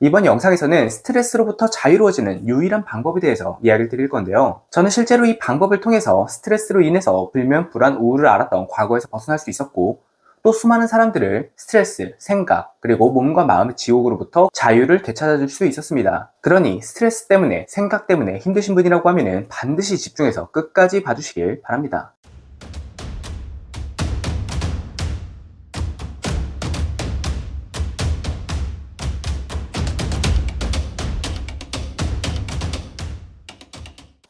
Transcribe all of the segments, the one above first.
이번 영상에서는 스트레스로부터 자유로워지는 유일한 방법에 대해서 이야기를 드릴 건데요. 저는 실제로 이 방법을 통해서 스트레스로 인해서 불면, 불안, 우울을 앓았던 과거에서 벗어날 수 있었고, 또 수많은 사람들을 스트레스, 생각, 그리고 몸과 마음의 지옥으로부터 자유를 되찾아줄 수 있었습니다. 그러니 스트레스 때문에, 생각 때문에 힘드신 분이라고 하면 반드시 집중해서 끝까지 봐주시길 바랍니다.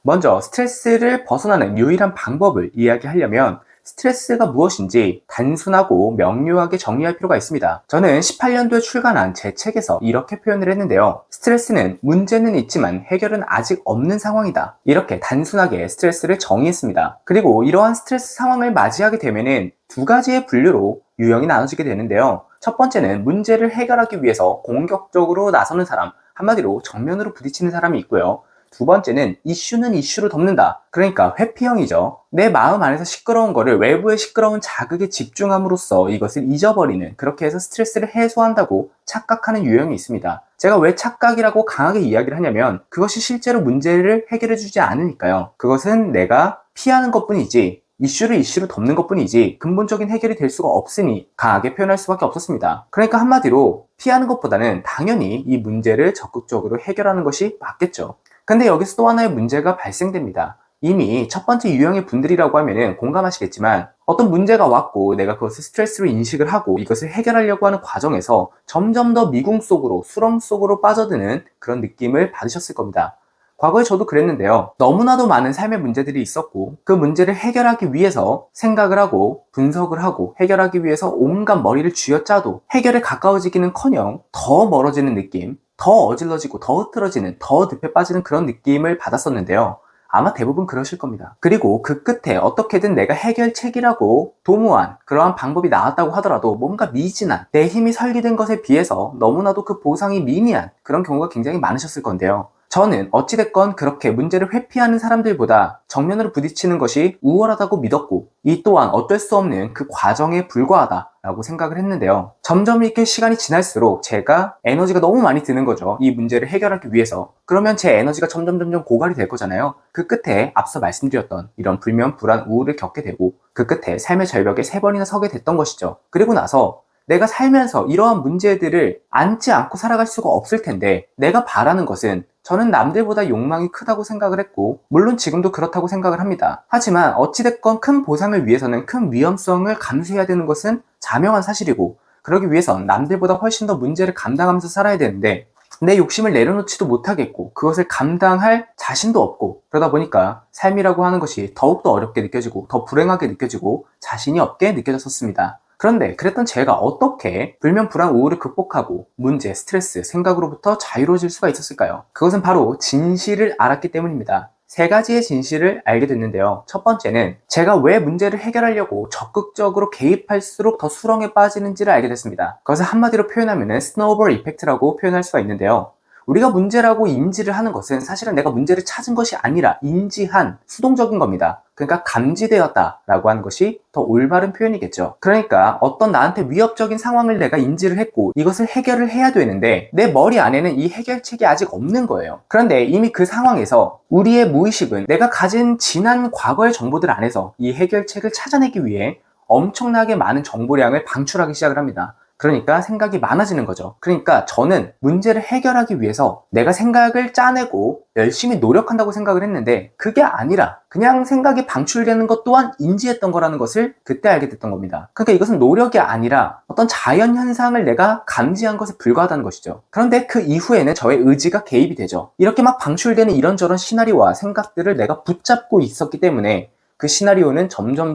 먼저 스트레스를 벗어나는 유일한 방법을 이야기하려면 스트레스가 무엇인지 단순하고 명료하게 정리할 필요가 있습니다. 저는 18년도에 출간한 제 책에서 이렇게 표현을 했는데요. 스트레스는 문제는 있지만 해결은 아직 없는 상황이다. 이렇게 단순하게 스트레스를 정의했습니다. 그리고 이러한 스트레스 상황을 맞이하게 되면은 두 가지의 분류로 유형이 나눠지게 되는데요. 첫 번째는 문제를 해결하기 위해서 공격적으로 나서는 사람, 한마디로 정면으로 부딪히는 사람이 있고요. 두 번째는 이슈는 이슈로 덮는다. 그러니까 회피형이죠. 내 마음 안에서 시끄러운 거를 외부의 시끄러운 자극에 집중함으로써 이것을 잊어버리는, 그렇게 해서 스트레스를 해소한다고 착각하는 유형이 있습니다. 제가 왜 착각이라고 강하게 이야기를 하냐면 그것이 실제로 문제를 해결해 주지 않으니까요. 그것은 내가 피하는 것뿐이지 이슈를 이슈로 덮는 것뿐이지 근본적인 해결이 될 수가 없으니 강하게 표현할 수밖에 없었습니다. 그러니까 한마디로 피하는 것보다는 당연히 이 문제를 적극적으로 해결하는 것이 맞겠죠. 근데 여기서 또 하나의 문제가 발생됩니다. 이미 첫 번째 유형의 분들이라고 하면 공감하시겠지만 어떤 문제가 왔고 내가 그것을 스트레스로 인식을 하고 이것을 해결하려고 하는 과정에서 점점 더 미궁 속으로, 수렁 속으로 빠져드는 그런 느낌을 받으셨을 겁니다. 과거에 저도 그랬는데요. 너무나도 많은 삶의 문제들이 있었고 그 문제를 해결하기 위해서 생각을 하고 분석을 하고 해결하기 위해서 온갖 머리를 쥐어짜도 해결에 가까워지기는커녕 더 멀어지는 느낌, 더 어질러지고 더 흐트러지는, 더 늪에 빠지는 그런 느낌을 받았었는데요. 아마 대부분 그러실 겁니다. 그리고 그 끝에 어떻게든 내가 해결책이라고 도모한 그러한 방법이 나왔다고 하더라도 뭔가 미진한, 내 힘이 설계된 것에 비해서 너무나도 그 보상이 미미한 그런 경우가 굉장히 많으셨을 건데요. 저는 어찌됐건 그렇게 문제를 회피하는 사람들보다 정면으로 부딪히는 것이 우월하다고 믿었고 이 또한 어쩔 수 없는 그 과정에 불과하다라고 생각을 했는데요. 점점 이렇게 시간이 지날수록 제가 에너지가 너무 많이 드는 거죠. 이 문제를 해결하기 위해서. 그러면 제 에너지가 점점 고갈이 될 거잖아요. 그 끝에 앞서 말씀드렸던 이런 불면, 불안, 우울을 겪게 되고 그 끝에 삶의 절벽에 3번이나 서게 됐던 것이죠. 그리고 나서 내가 살면서 이러한 문제들을 안지 않고 살아갈 수가 없을 텐데 내가 바라는 것은, 저는 남들보다 욕망이 크다고 생각을 했고 물론 지금도 그렇다고 생각을 합니다. 하지만 어찌됐건 큰 보상을 위해서는 큰 위험성을 감수해야 되는 것은 자명한 사실이고 그러기 위해선 남들보다 훨씬 더 문제를 감당하면서 살아야 되는데 내 욕심을 내려놓지도 못하겠고 그것을 감당할 자신도 없고 그러다 보니까 삶이라고 하는 것이 더욱더 어렵게 느껴지고 더 불행하게 느껴지고 자신이 없게 느껴졌었습니다. 그런데 그랬던 제가 어떻게 불면, 불안, 우울을 극복하고 문제, 스트레스, 생각으로부터 자유로워질 수가 있었을까요? 그것은 바로 진실을 알았기 때문입니다. 3가지의 진실을 알게 됐는데요. 첫 번째는 제가 왜 문제를 해결하려고 적극적으로 개입할수록 더 수렁에 빠지는지를 알게 됐습니다. 그것을 한마디로 표현하면 스노우볼 이펙트라고 표현할 수가 있는데요. 우리가 문제라고 인지를 하는 것은 사실은 내가 문제를 찾은 것이 아니라 인지한 수동적인 겁니다. 그러니까 감지되었다라고 하는 것이 더 올바른 표현이겠죠. 그러니까 어떤 나한테 위협적인 상황을 내가 인지를 했고 이것을 해결을 해야 되는데 내 머리 안에는 이 해결책이 아직 없는 거예요. 그런데 이미 그 상황에서 우리의 무의식은 내가 가진 지난 과거의 정보들 안에서 이 해결책을 찾아내기 위해 엄청나게 많은 정보량을 방출하기 시작을 합니다. 그러니까 생각이 많아지는 거죠. 그러니까 저는 문제를 해결하기 위해서 내가 생각을 짜내고 열심히 노력한다고 생각을 했는데 그게 아니라 그냥 생각이 방출되는 것 또한 인지했던 거라는 것을 그때 알게 됐던 겁니다. 그러니까 이것은 노력이 아니라 어떤 자연현상을 내가 감지한 것에 불과하다는 것이죠. 그런데 그 이후에는 저의 의지가 개입이 되죠. 이렇게 막 방출되는 이런저런 시나리오와 생각들을 내가 붙잡고 있었기 때문에 그 시나리오는 점점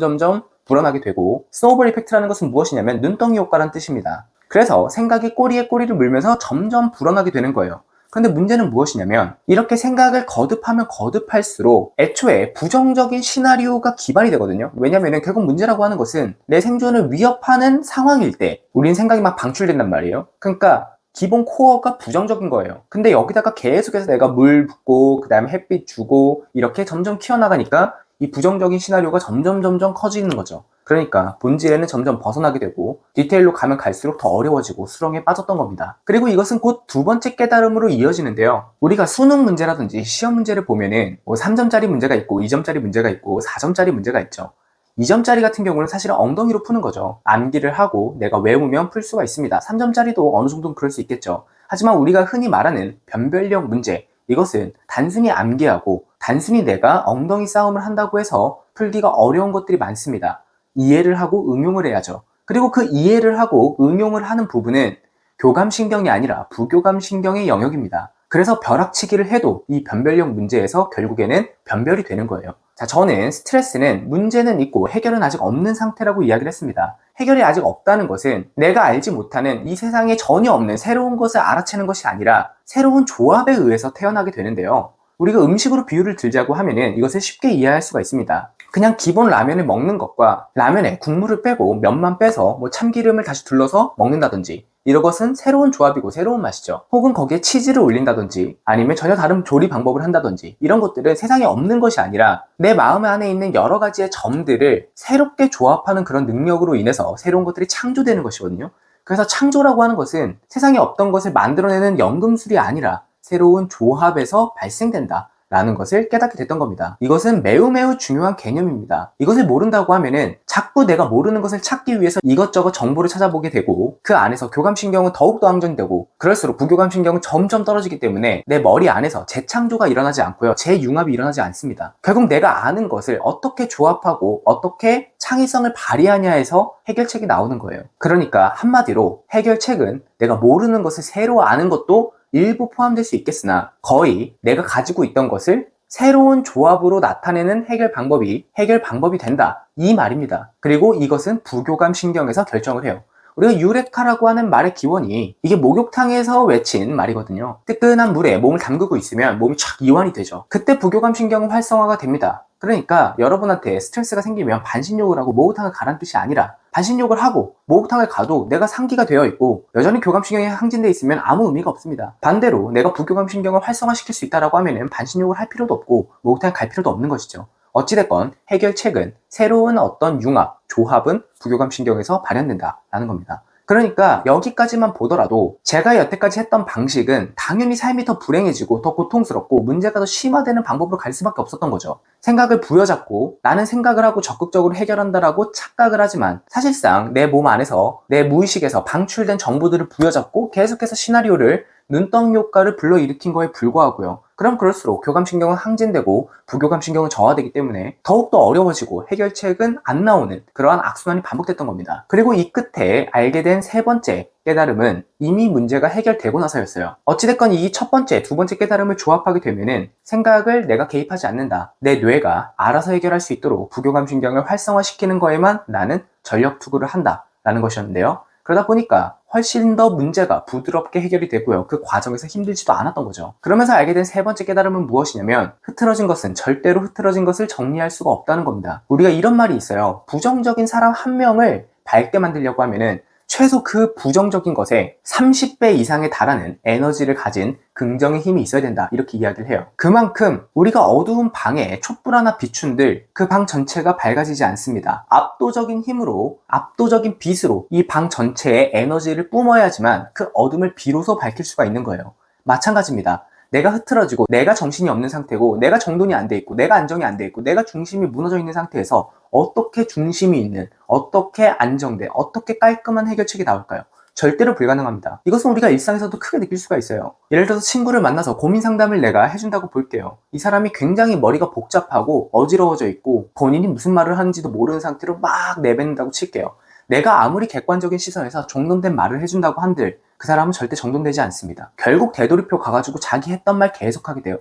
불어나게 되고, 스노우볼 이펙트라는 것은 무엇이냐면 눈덩이 효과라는 뜻입니다. 그래서 생각이 꼬리에 꼬리를 물면서 점점 불어나게 되는 거예요. 그런데 문제는 무엇이냐면 이렇게 생각을 거듭하면 거듭할수록 애초에 부정적인 시나리오가 기반이 되거든요. 왜냐면 결국 문제라고 하는 것은 내 생존을 위협하는 상황일 때 우린 생각이 막 방출된단 말이에요. 그러니까 기본 코어가 부정적인 거예요. 근데 여기다가 계속해서 내가 물 붓고 그 다음에 햇빛 주고 이렇게 점점 키워나가니까 이 부정적인 시나리오가 점점 커지는 거죠. 그러니까 본질에는 점점 벗어나게 되고 디테일로 가면 갈수록 더 어려워지고 수렁에 빠졌던 겁니다. 그리고 이것은 곧 두 번째 깨달음으로 이어지는데요. 우리가 수능 문제라든지 시험 문제를 보면은 3점짜리 문제가 있고 2점짜리 문제가 있고 4점짜리 문제가 있죠. 2점짜리 같은 경우는 사실은 엉덩이로 푸는 거죠. 암기를 하고 내가 외우면 풀 수가 있습니다. 3점짜리도 어느 정도는 그럴 수 있겠죠. 하지만 우리가 흔히 말하는 변별력 문제, 이것은 단순히 암기하고 단순히 내가 엉덩이 싸움을 한다고 해서 풀기가 어려운 것들이 많습니다. 이해를 하고 응용을 해야죠. 그리고 그 이해를 하고 응용을 하는 부분은 교감신경이 아니라 부교감신경의 영역입니다. 그래서 벼락치기를 해도 이 변별력 문제에서 결국에는 변별이 되는 거예요. 자, 저는 스트레스는 문제는 있고 해결은 아직 없는 상태라고 이야기를 했습니다. 해결이 아직 없다는 것은 내가 알지 못하는 이 세상에 전혀 없는 새로운 것을 알아채는 것이 아니라 새로운 조합에 의해서 태어나게 되는데요. 우리가 음식으로 비유를 들자고 하면은 이것을 쉽게 이해할 수가 있습니다. 그냥 기본 라면을 먹는 것과 라면에 국물을 빼고 면만 빼서 참기름을 다시 둘러서 먹는다든지 이런 것은 새로운 조합이고 새로운 맛이죠. 혹은 거기에 치즈를 올린다든지 아니면 전혀 다른 조리 방법을 한다든지 이런 것들은 세상에 없는 것이 아니라 내 마음 안에 있는 여러 가지의 점들을 새롭게 조합하는 그런 능력으로 인해서 새로운 것들이 창조되는 것이거든요. 그래서 창조라고 하는 것은 세상에 없던 것을 만들어내는 연금술이 아니라 새로운 조합에서 발생된다 라는 것을 깨닫게 됐던 겁니다. 이것은 매우 중요한 개념입니다. 이것을 모른다고 하면은 자꾸 내가 모르는 것을 찾기 위해서 이것저것 정보를 찾아보게 되고 그 안에서 교감신경은 더욱더 항전되고 그럴수록 부교감신경은 점점 떨어지기 때문에 내 머리 안에서 재창조가 일어나지 않고요. 재융합이 일어나지 않습니다. 결국 내가 아는 것을 어떻게 조합하고 어떻게 창의성을 발휘하냐에서 해결책이 나오는 거예요. 그러니까 한마디로 해결책은 내가 모르는 것을 새로 아는 것도 일부 포함될 수 있겠으나 거의 내가 가지고 있던 것을 새로운 조합으로 나타내는 해결 방법이 된다 이 말입니다. 그리고 이것은 부교감 신경에서 결정을 해요. 우리가 유레카라고 하는 말의 기원이 이게 목욕탕에서 외친 말이거든요. 뜨끈한 물에 몸을 담그고 있으면 몸이 촥 이완이 되죠. 그때 부교감 신경은 활성화가 됩니다. 그러니까 여러분한테 스트레스가 생기면 반신욕을 하고 목욕탕을 가라는 뜻이 아니라 반신욕을 하고 목욕탕을 가도 내가 상기가 되어 있고 여전히 교감신경이 항진되어 있으면 아무 의미가 없습니다. 반대로 내가 부교감신경을 활성화시킬 수 있다고 하면은 반신욕을 할 필요도 없고 목욕탕에 갈 필요도 없는 것이죠. 어찌됐건 해결책은 새로운 어떤 융합, 조합은 부교감신경에서 발현된다라는 겁니다. 그러니까 여기까지만 보더라도 제가 여태까지 했던 방식은 당연히 삶이 더 불행해지고 더 고통스럽고 문제가 더 심화되는 방법으로 갈 수밖에 없었던 거죠. 생각을 부여잡고 나는 생각을 하고 적극적으로 해결한다라고 착각을 하지만 사실상 내 몸 안에서 내 무의식에서 방출된 정보들을 부여잡고 계속해서 시나리오를 눈덩이 효과를 불러일으킨 거에 불과하고요. 그럼 그럴수록 교감신경은 항진되고 부교감신경은 저하되기 때문에 더욱더 어려워지고 해결책은 안 나오는 그러한 악순환이 반복됐던 겁니다. 그리고 이 끝에 알게 된 세 번째 깨달음은 이미 문제가 해결되고 나서였어요. 어찌됐건 이 첫 번째, 두 번째 깨달음을 조합하게 되면은 생각을 내가 개입하지 않는다. 내 뇌가 알아서 해결할 수 있도록 부교감신경을 활성화시키는 거에만 나는 전력 투구를 한다 라는 것이었는데요. 그러다 보니까 훨씬 더 문제가 부드럽게 해결이 되고요. 그 과정에서 힘들지도 않았던 거죠. 그러면서 알게 된 세 번째 깨달음은 무엇이냐면 흐트러진 것은 절대로 흐트러진 것을 정리할 수가 없다는 겁니다. 우리가 이런 말이 있어요. 부정적인 사람 한 명을 밝게 만들려고 하면은 최소 그 부정적인 것에 30배 이상에 달하는 에너지를 가진 긍정의 힘이 있어야 된다 이렇게 이야기를 해요. 그만큼 우리가 어두운 방에 촛불 하나 비춘들 그 방 전체가 밝아지지 않습니다. 압도적인 힘으로 압도적인 빛으로 이 방 전체에 에너지를 뿜어야지만 그 어둠을 비로소 밝힐 수가 있는 거예요. 마찬가지입니다. 내가 흐트러지고 내가 정신이 없는 상태고 내가 정돈이 안 돼 있고 내가 안정이 안 돼 있고 내가 중심이 무너져 있는 상태에서 어떻게 중심이 있는, 어떻게 안정된, 어떻게 깔끔한 해결책이 나올까요? 절대로 불가능합니다. 이것은 우리가 일상에서도 크게 느낄 수가 있어요. 예를 들어서 친구를 만나서 고민 상담을 내가 해준다고 볼게요. 이 사람이 굉장히 머리가 복잡하고 어지러워져 있고 본인이 무슨 말을 하는지도 모르는 상태로 막 내뱉는다고 칠게요. 내가 아무리 객관적인 시선에서 정돈된 말을 해준다고 한들 그 사람은 절대 정돈되지 않습니다. 결국 되돌이표 가가지고 자기 했던 말 계속하게 돼요.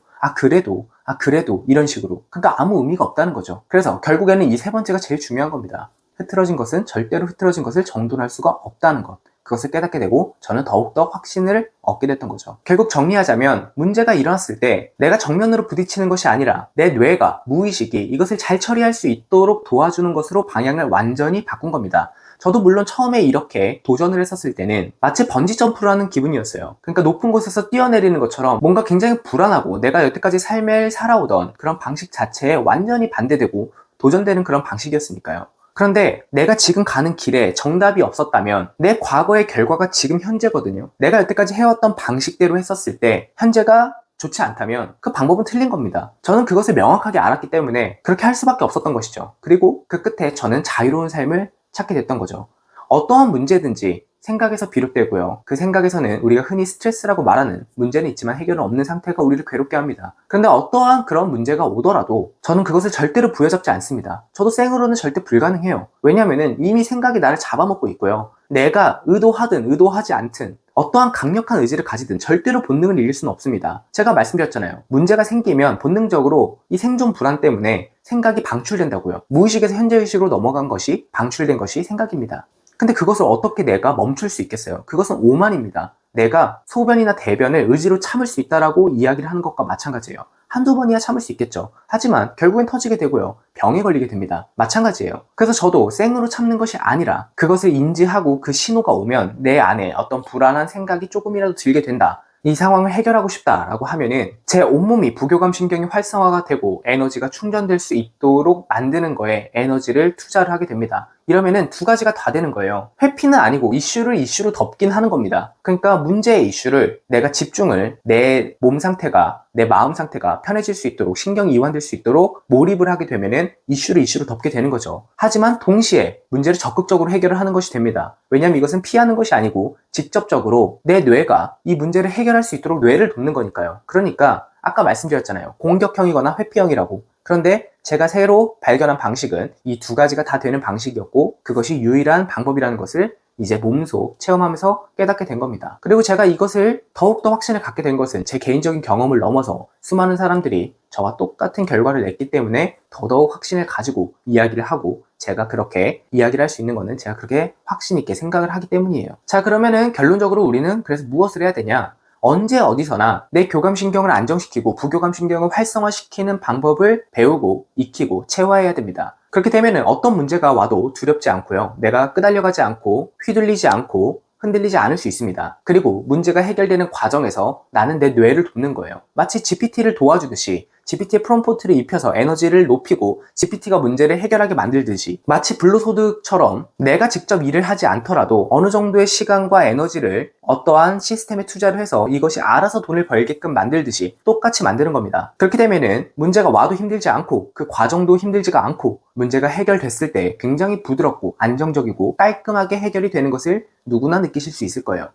그래도 이런 식으로. 그러니까 아무 의미가 없다는 거죠. 그래서 결국에는 이 세 번째가 제일 중요한 겁니다. 흐트러진 것은 절대로 흐트러진 것을 정돈할 수가 없다는 것. 그것을 깨닫게 되고 저는 더욱더 확신을 얻게 됐던 거죠. 결국 정리하자면 문제가 일어났을 때 내가 정면으로 부딪히는 것이 아니라 내 뇌가, 무의식이 이것을 잘 처리할 수 있도록 도와주는 것으로 방향을 완전히 바꾼 겁니다. 저도 물론 처음에 이렇게 도전을 했었을 때는 마치 번지 점프를 하는 기분이었어요. 그러니까 높은 곳에서 뛰어내리는 것처럼 뭔가 굉장히 불안하고 내가 여태까지 삶을 살아오던 그런 방식 자체에 완전히 반대되고 도전되는 그런 방식이었으니까요. 그런데 내가 지금 가는 길에 정답이 없었다면 내 과거의 결과가 지금 현재거든요. 내가 여태까지 해왔던 방식대로 했었을 때 현재가 좋지 않다면 그 방법은 틀린 겁니다. 저는 그것을 명확하게 알았기 때문에 그렇게 할 수밖에 없었던 것이죠. 그리고 그 끝에 저는 자유로운 삶을 찾게 됐던 거죠. 어떠한 문제든지 생각에서 비롯되고요. 그 생각에서는 우리가 흔히 스트레스라고 말하는 문제는 있지만 해결은 없는 상태가 우리를 괴롭게 합니다. 그런데 어떠한 그런 문제가 오더라도 저는 그것을 절대로 부여잡지 않습니다. 저도 생으로는 절대 불가능해요. 왜냐하면 이미 생각이 나를 잡아먹고 있고요. 내가 의도하든 의도하지 않든 어떠한 강력한 의지를 가지든 절대로 본능을 이길 수는 없습니다. 제가 말씀드렸잖아요. 문제가 생기면 본능적으로 이 생존 불안 때문에 생각이 방출된다고요. 무의식에서 현재의식으로 넘어간 것이 방출된 것이 생각입니다. 근데 그것을 어떻게 내가 멈출 수 있겠어요? 그것은 오만입니다. 내가 소변이나 대변을 의지로 참을 수 있다라고 이야기를 하는 것과 마찬가지예요. 한두 번이야 참을 수 있겠죠. 하지만 결국엔 터지게 되고요. 병에 걸리게 됩니다. 마찬가지예요. 그래서 저도 생으로 참는 것이 아니라 그것을 인지하고 그 신호가 오면 내 안에 어떤 불안한 생각이 조금이라도 들게 된다. 이 상황을 해결하고 싶다라고 하면은 제 온몸이 부교감 신경이 활성화가 되고 에너지가 충전될 수 있도록 만드는 거에 에너지를 투자를 하게 됩니다. 이러면은 두 가지가 다 되는 거예요. 회피는 아니고 이슈를 이슈로 덮긴 하는 겁니다. 그러니까 문제의 이슈를 내가 집중을 내 몸 상태가 내 마음 상태가 편해질 수 있도록 신경이 이완될 수 있도록 몰입을 하게 되면은 이슈를 이슈로 덮게 되는 거죠. 하지만 동시에 문제를 적극적으로 해결을 하는 것이 됩니다. 왜냐하면 이것은 피하는 것이 아니고 직접적으로 내 뇌가 이 문제를 해결할 수 있도록 뇌를 돕는 거니까요. 그러니까 아까 말씀드렸잖아요. 공격형이거나 회피형이라고. 그런데 제가 새로 발견한 방식은 이 두 가지가 다 되는 방식이었고 그것이 유일한 방법이라는 것을 이제 몸소 체험하면서 깨닫게 된 겁니다. 그리고 제가 이것을 더욱더 확신을 갖게 된 것은 제 개인적인 경험을 넘어서 수많은 사람들이 저와 똑같은 결과를 냈기 때문에 더더욱 확신을 가지고 이야기를 하고 제가 그렇게 이야기를 할 수 있는 거는 제가 그렇게 확신 있게 생각을 하기 때문이에요. 자, 그러면은 결론적으로 우리는 그래서 무엇을 해야 되냐? 언제 어디서나 내 교감신경을 안정시키고 부교감신경을 활성화시키는 방법을 배우고 익히고 체화해야 됩니다. 그렇게 되면 어떤 문제가 와도 두렵지 않고요. 내가 끄달려가지 않고 휘둘리지 않고 흔들리지 않을 수 있습니다. 그리고 문제가 해결되는 과정에서 나는 내 뇌를 돕는 거예요. 마치 GPT를 도와주듯이 GPT에 프롬프트를 입혀서 에너지를 높이고 GPT가 문제를 해결하게 만들듯이 마치 불로소득처럼 내가 직접 일을 하지 않더라도 어느 정도의 시간과 에너지를 어떠한 시스템에 투자를 해서 이것이 알아서 돈을 벌게끔 만들듯이 똑같이 만드는 겁니다. 그렇게 되면은 문제가 와도 힘들지 않고 그 과정도 힘들지가 않고 문제가 해결됐을 때 굉장히 부드럽고 안정적이고 깔끔하게 해결이 되는 것을 누구나 느끼실 수 있을 거예요.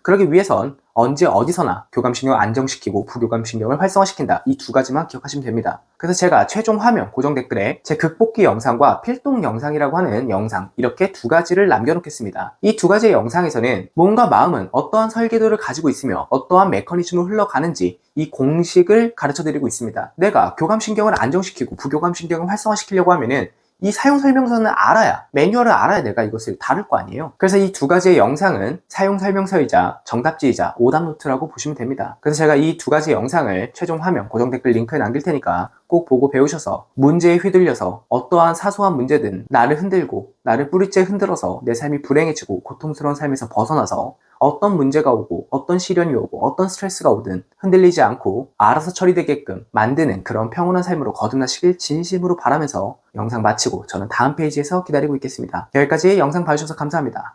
그러기 위해선 언제 어디서나 교감신경을 안정시키고 부교감신경을 활성화시킨다. 이 두 가지만 기억하시면 됩니다. 그래서 제가 최종 화면 고정 댓글에 제 극복기 영상과 필동 영상이라고 하는 영상 이렇게 두 가지를 남겨놓겠습니다. 이 두 가지의 영상에서는 몸과 마음은 어떠한 설계도를 가지고 있으며 어떠한 메커니즘으로 흘러가는지 이 공식을 가르쳐드리고 있습니다. 내가 교감신경을 안정시키고 부교감신경을 활성화시키려고 하면은 이 사용설명서는 알아야, 매뉴얼을 알아야 내가 이것을 다룰 거 아니에요. 그래서 이 두 가지의 영상은 사용설명서이자 정답지이자 오답노트라고 보시면 됩니다. 그래서 제가 이 두 가지 영상을 최종 화면 고정 댓글 링크에 남길 테니까 꼭 보고 배우셔서 문제에 휘둘려서 어떠한 사소한 문제든 나를 흔들고 나를 뿌리째 흔들어서 내 삶이 불행해지고 고통스러운 삶에서 벗어나서 어떤 문제가 오고 어떤 시련이 오고 어떤 스트레스가 오든 흔들리지 않고 알아서 처리되게끔 만드는 그런 평온한 삶으로 거듭나시길 진심으로 바라면서 영상 마치고 저는 다음 페이지에서 기다리고 있겠습니다. 여기까지 영상 봐주셔서 감사합니다.